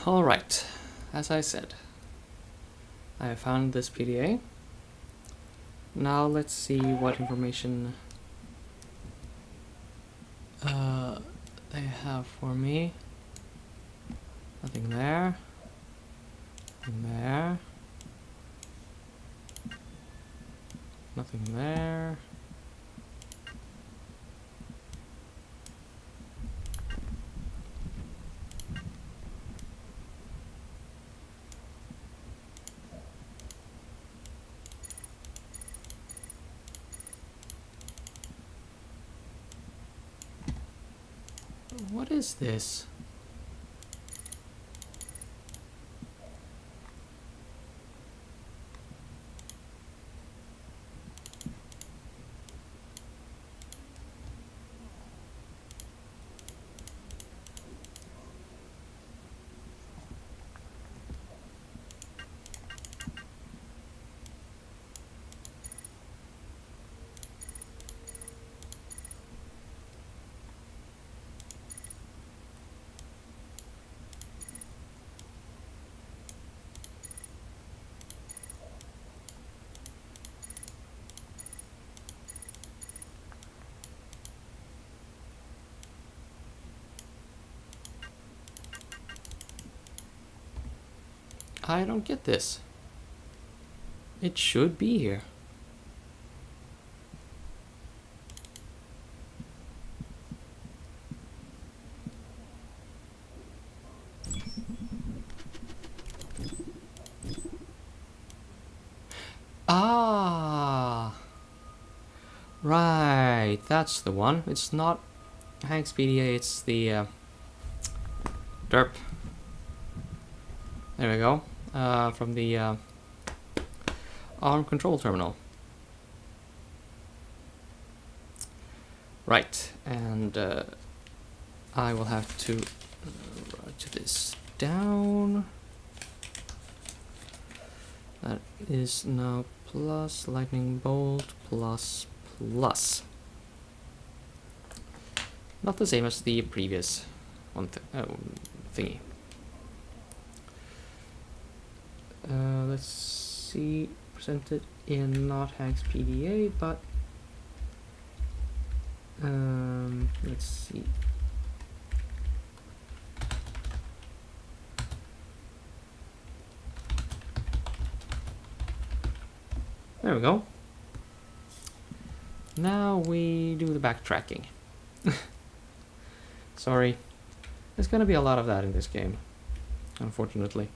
Alright, as I said, I have found this PDA. Now let's see what information they have for me. Nothing there. Nothing there. Nothing there. What is this? I don't get this. It should be here. Ah, right, that's the one. It's not Hank's PDA, it's the derp. There we go. From the arm control terminal. Right, and I will have to write this down. That is now plus lightning bolt plus plus. Not the same as the previous one thingy. Let's see, presented in not Hank's PDA, but let's see. There we go. Now we do the backtracking. Sorry, there's gonna be a lot of that in this game, unfortunately.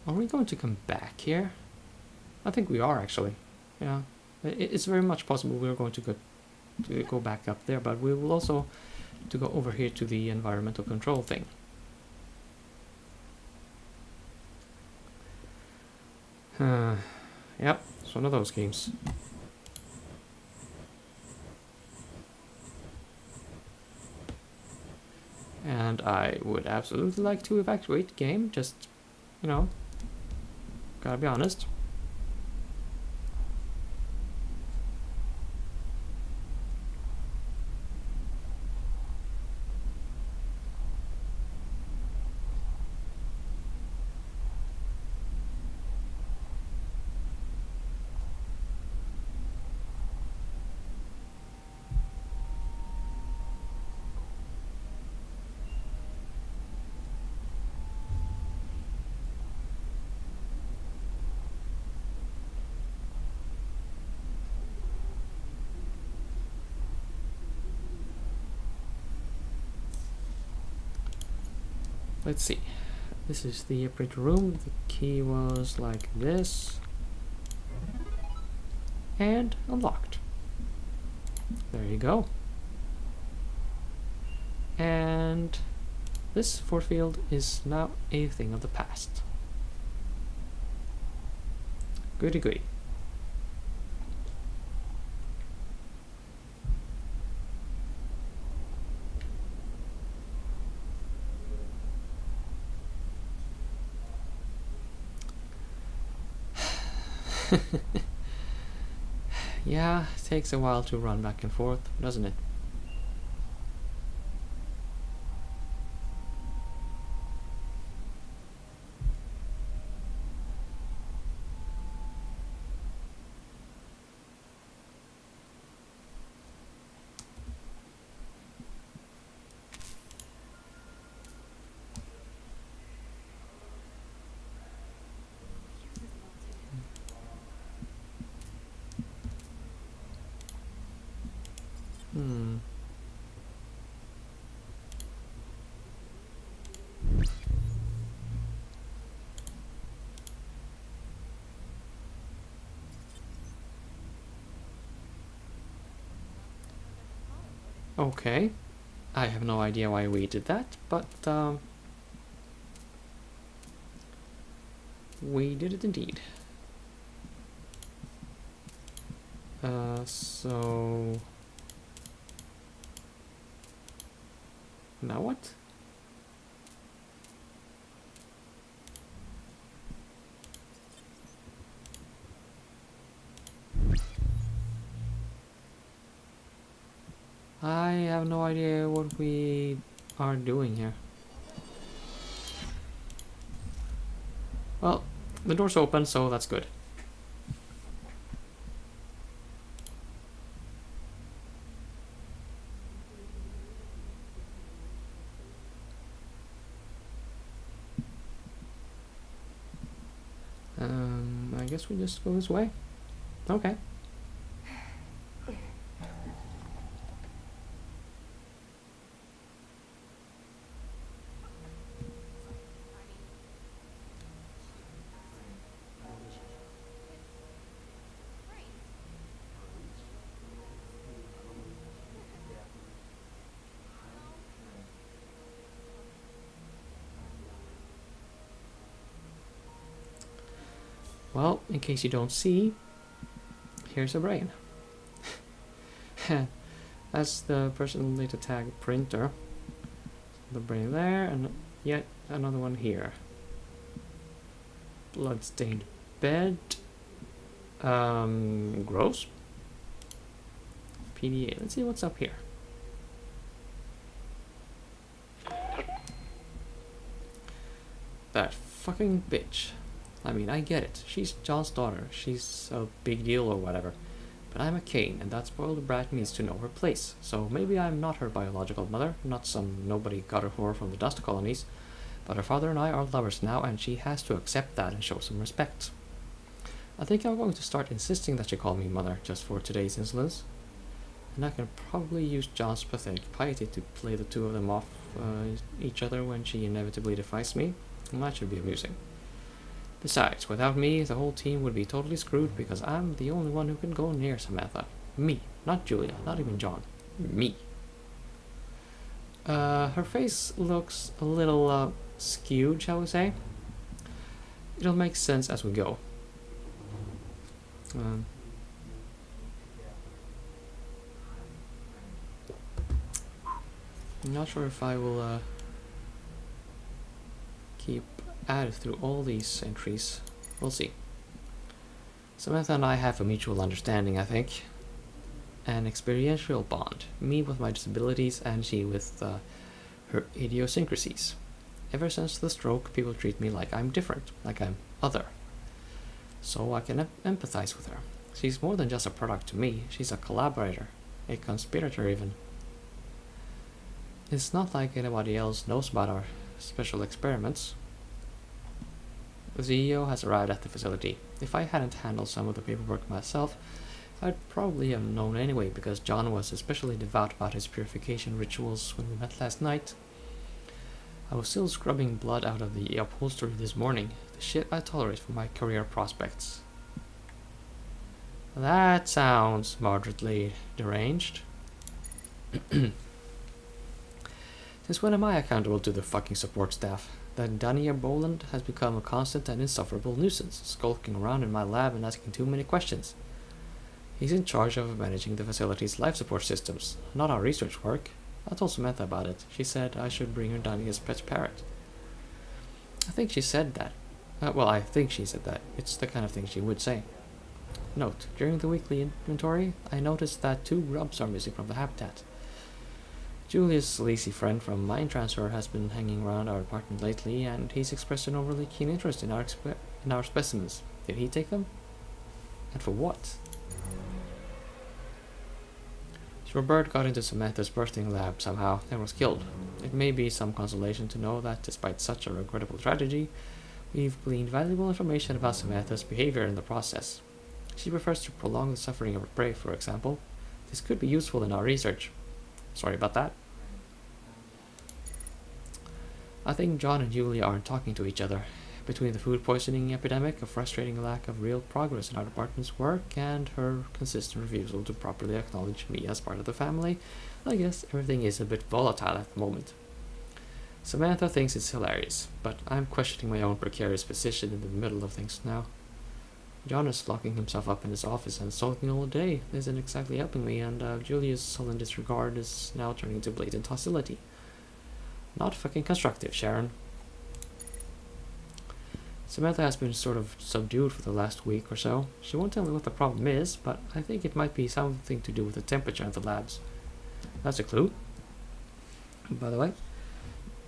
Are we going to come back here? I think we are actually. Yeah, it's very much possible we're going to go back up there, but we will also to go over here to the environmental control thing. Yep, it's one of those games. And I would absolutely like to evacuate game, just, you know, gotta be honest. Let's see. This is the operator room. The key was like this. And unlocked. There you go. And this force field is now a thing of the past. Goody goody. Yeah, it takes a while to run back and forth, doesn't it? Hmm. Okay. I have no idea why we did that, but we did it indeed. So now what? I have no idea what we are doing here. Well, the door's open, so that's good. I guess we just go this way. Okay. Well, in case you don't see, here's a brain. That's the person data tag printer. The brain there, and yet another one here. Bloodstained bed. Gross. PDA. Let's see what's up here. That fucking bitch. I mean, I get it. She's John's daughter. She's a big deal or whatever. But I'm a Kane, and that spoiled brat needs to know her place. So maybe I'm not her biological mother, not some nobody got her whore from the dust colonies. But her father and I are lovers now, and she has to accept that and show some respect. I think I'm going to start insisting that she call me mother, just for today's insolence. And I can probably use John's pathetic piety to play the two of them off each other when she inevitably defies me. And that should be amusing. Besides, without me, the whole team would be totally screwed because I'm the only one who can go near Samantha. Me, not Julia, not even John. Me. Her face looks a little skewed, shall we say. It'll make sense as we go. I'm not sure if I will keep added through all these entries. We'll see. Samantha and I have a mutual understanding, I think. An experiential bond. Me with my disabilities and she with her idiosyncrasies. Ever since the stroke, people treat me like I'm different, like I'm other. So I can empathize with her. She's more than just a product to me. She's a collaborator, a conspirator even. It's not like anybody else knows about our special experiments. The CEO has arrived at the facility. If I hadn't handled some of the paperwork myself, I'd probably have known anyway because John was especially devout about his purification rituals when we met last night. I was still scrubbing blood out of the upholstery this morning. The shit I tolerate for my career prospects. That sounds moderately deranged. Since when am I accountable to the fucking support staff? That Dania Boland has become a constant and insufferable nuisance, skulking around in my lab and asking too many questions. He's in charge of managing the facility's life support systems, not our research work. I told Samantha about it. She said I should bring her Dania's pet parrot. I think she said that. I think she said that. It's the kind of thing she would say. Note: during the weekly inventory, I noticed that 2 grubs are missing from the habitat. Julius' lazy friend from Mine Transfer has been hanging around our apartment lately, and he's expressed an overly keen interest in our specimens. Did he take them? And for what? Your bird got into Samantha's birthing lab somehow and was killed. It may be some consolation to know that, despite such a regrettable tragedy, we've gleaned valuable information about Samantha's behavior in the process. She prefers to prolong the suffering of her prey, for example. This could be useful in our research. Sorry about that. I think John and Julia aren't talking to each other. Between the food poisoning epidemic, a frustrating lack of real progress in our department's work, and her consistent refusal to properly acknowledge me as part of the family, I guess everything is a bit volatile at the moment. Samantha thinks it's hilarious, but I'm questioning my own precarious position in the middle of things now. John is locking himself up in his office and sulking all day. This isn't exactly helping me, and Julia's sullen disregard is now turning into blatant hostility. Not fucking constructive, Sharon. Samantha has been sort of subdued for the last week or so. She won't tell me what the problem is, but I think it might be something to do with the temperature in the labs. That's a clue. By the way,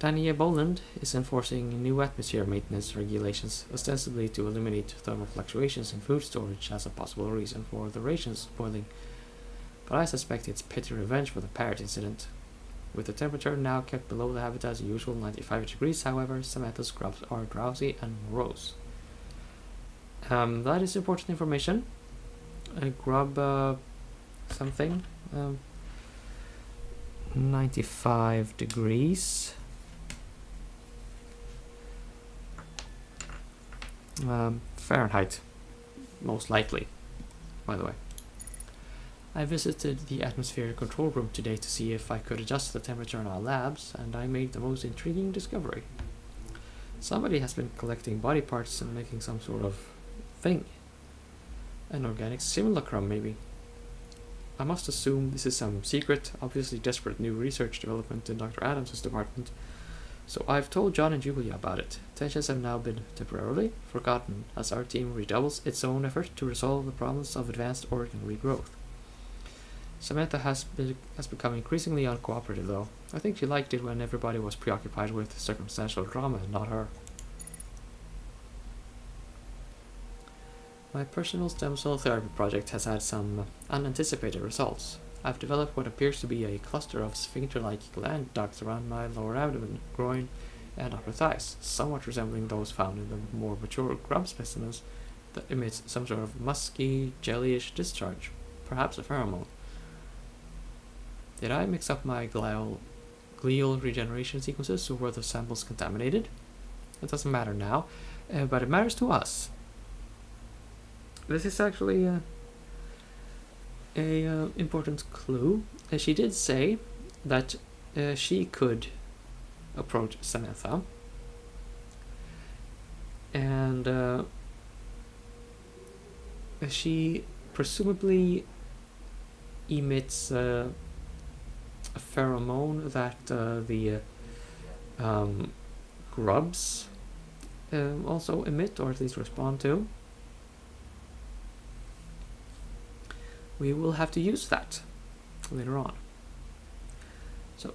Dania Boland is enforcing new atmosphere maintenance regulations, ostensibly to eliminate thermal fluctuations in food storage as a possible reason for the rations spoiling. But I suspect it's petty revenge for the parrot incident. With the temperature now kept below the habitat's usual 95 degrees, however, Samantha's grubs are drowsy and morose. That is important information. Grub something. 95 degrees. Fahrenheit, most likely, by the way. I visited the atmospheric control room today to see if I could adjust the temperature in our labs, and I made the most intriguing discovery. Somebody has been collecting body parts and making some sort of thing. An organic simulacrum, maybe. I must assume this is some secret, obviously desperate new research development in Dr. Adams' department, so I've told John and Julia about it. Tensions have now been temporarily forgotten as our team redoubles its own effort to resolve the problems of advanced organ regrowth. Samantha has become increasingly uncooperative, though. I think she liked it when everybody was preoccupied with circumstantial drama and not her. My personal stem cell therapy project has had some unanticipated results. I've developed what appears to be a cluster of sphincter-like gland ducts around my lower abdomen, groin, and upper thighs, somewhat resembling those found in the more mature grub specimens that emits some sort of musky, jellyish discharge, perhaps a pheromone. Did I mix up my glial regeneration sequences, or were the samples contaminated? It doesn't matter now, but it matters to us. This is actually a important clue. She did say that she could approach Samantha, and she presumably emits a pheromone that the grubs also emit, or at least respond to. We will have to use that later on. So,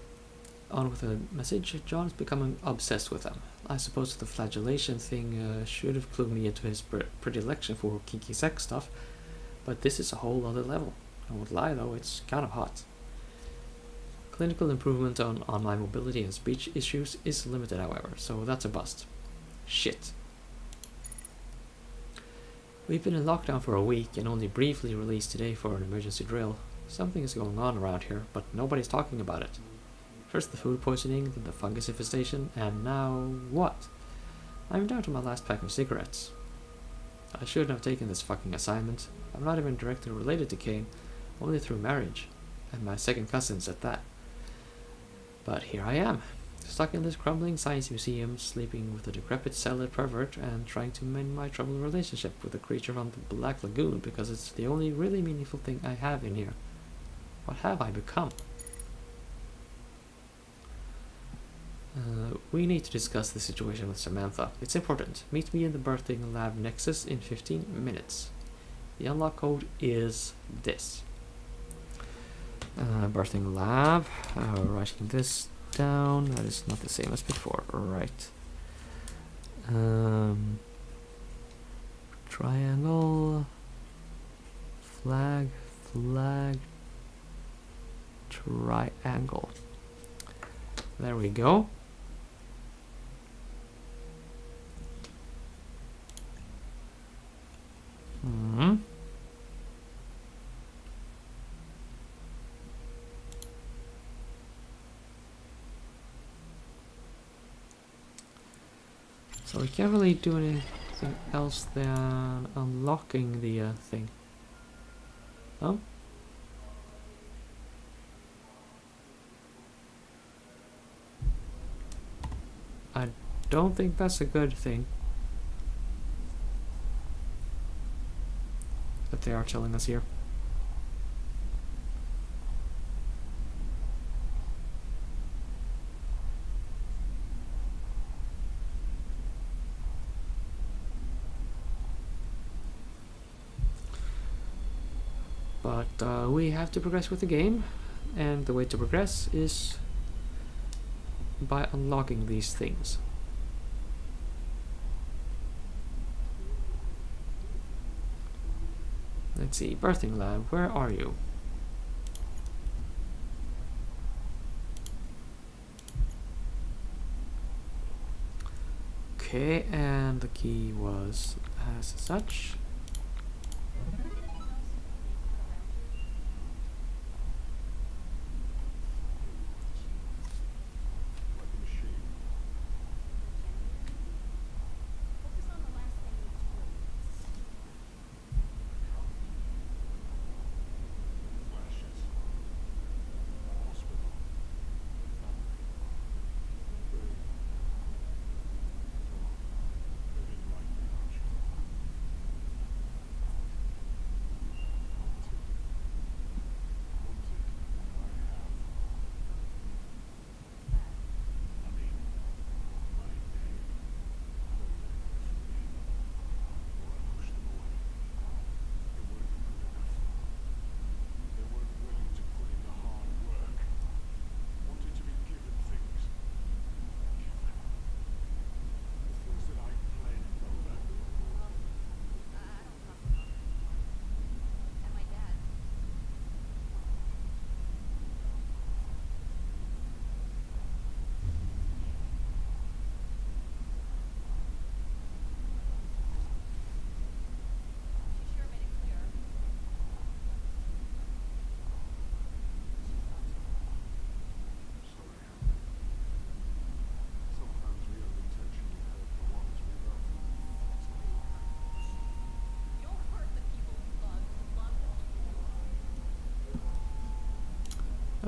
on with the message. John is becoming obsessed with them. I suppose the flagellation thing should have clued me into his predilection for kinky sex stuff, but this is a whole other level. I won't lie though, it's kind of hot. Clinical improvement on my mobility and speech issues is limited, however, so that's a bust. Shit. We've been in lockdown for a week and only briefly released today for an emergency drill. Something is going on around here, but nobody's talking about it. First the food poisoning, then the fungus infestation, and now what? I'm down to my last pack of cigarettes. I shouldn't have taken this fucking assignment. I'm not even directly related to Kane, only through marriage, and my second cousins at that. But here I am, stuck in this crumbling science museum, sleeping with a decrepit celibate pervert, and trying to mend my troubled relationship with a creature from the Black Lagoon because it's the only really meaningful thing I have in here. What have I become? We need to discuss the situation with Samantha. It's important. Meet me in the birthing lab Nexus in 15 minutes. The unlock code is this. Birthing lab. Writing this down. That is not the same as before. Right. Triangle. Flag. Triangle. There we go. So we can't really do anything else than unlocking the thing. Oh? I don't think that's a good thing that they are telling us here. But we have to progress with the game, and the way to progress is by unlocking these things. Let's see, birthing lab, where are you? Okay, and the key was as such.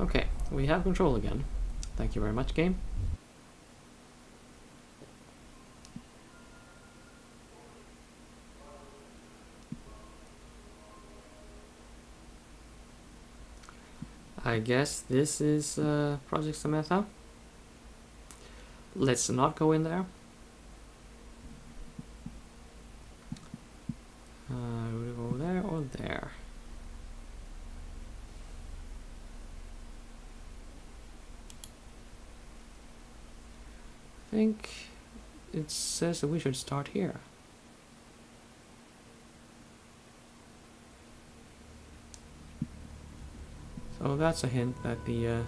Okay, we have control again. Thank you very much, game. I guess this is Project Samantha. Let's not go in there. Would we go there or there? I think it says that we should start here. So that's a hint that the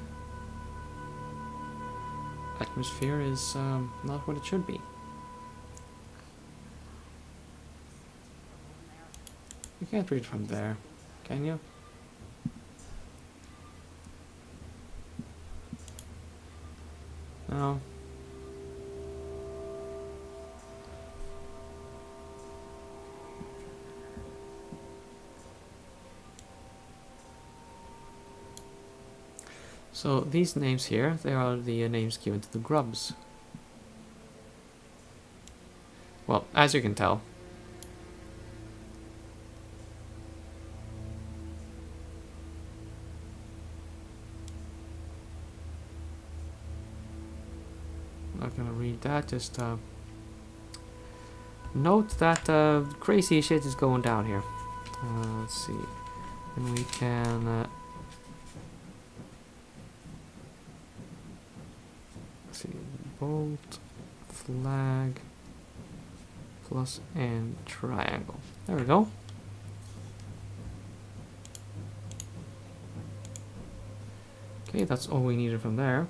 atmosphere is not what it should be. You can't read from there, can you? No. So these names here, they are the names given to the grubs. Well, as you can tell. I'm not gonna read that, just note that crazy shit is going down here. Let's see. And we can... let's see. Bolt, flag, plus, and triangle. There we go. Okay, that's all we needed from there.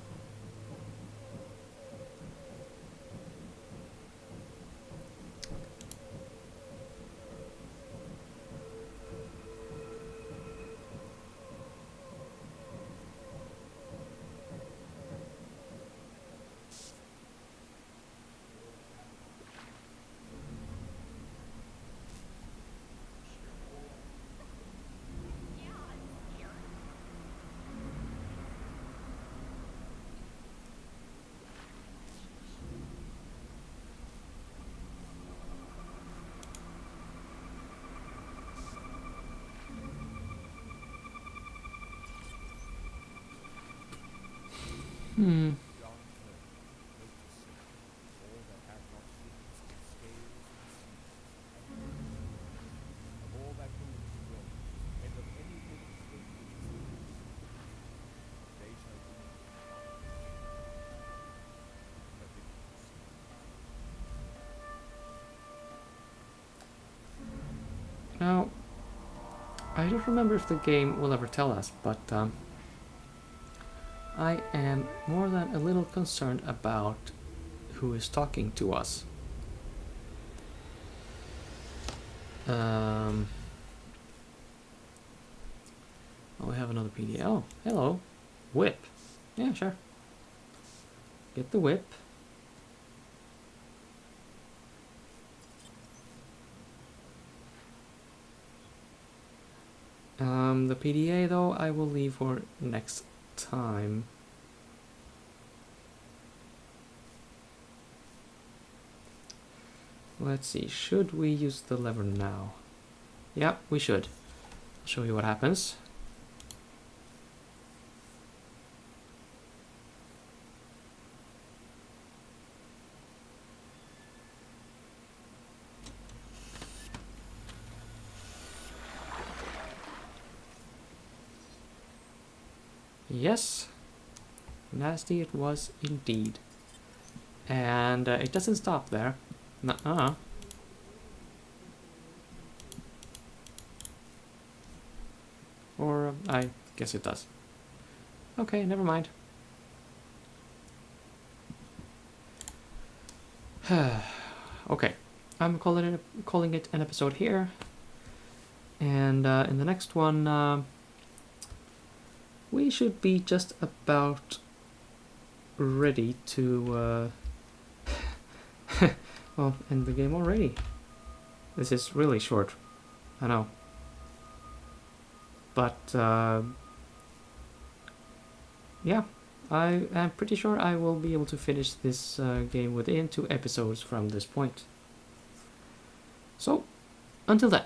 Hmm. Now, I don't remember if the game will ever tell us, but I am more than a little concerned about who is talking to us. Oh, we have another PDA. Oh, hello. Whip. Yeah, sure. Get the whip. The PDA, though, I will leave for next time. Let's see, should we use the lever now? Yeah, we should. I'll show you what happens. Yes, nasty it was indeed. And it doesn't stop there. Nuh-uh. Or I guess it does. Okay, never mind. Okay, I'm calling it an episode here. And in the next one, we should be just about ready to well, end the game already. This is really short, I know. But yeah, I am pretty sure I will be able to finish this game within 2 episodes from this point. So, until then.